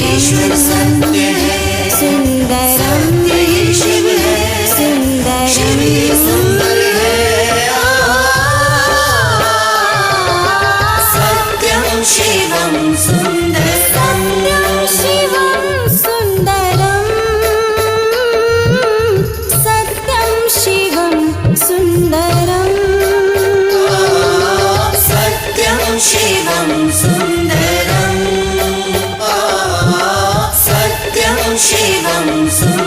ईश्वर सत्य है, सुंदरम सत्य ही शिव है, शिव ही सुंदर है। सत्यं शिवं सुंदरम, शिवं सुंदरम, सत्यं शिवं सुंदरम, सत्यं शिवं सुंदरम, सत्यं शिवं सुंदरम।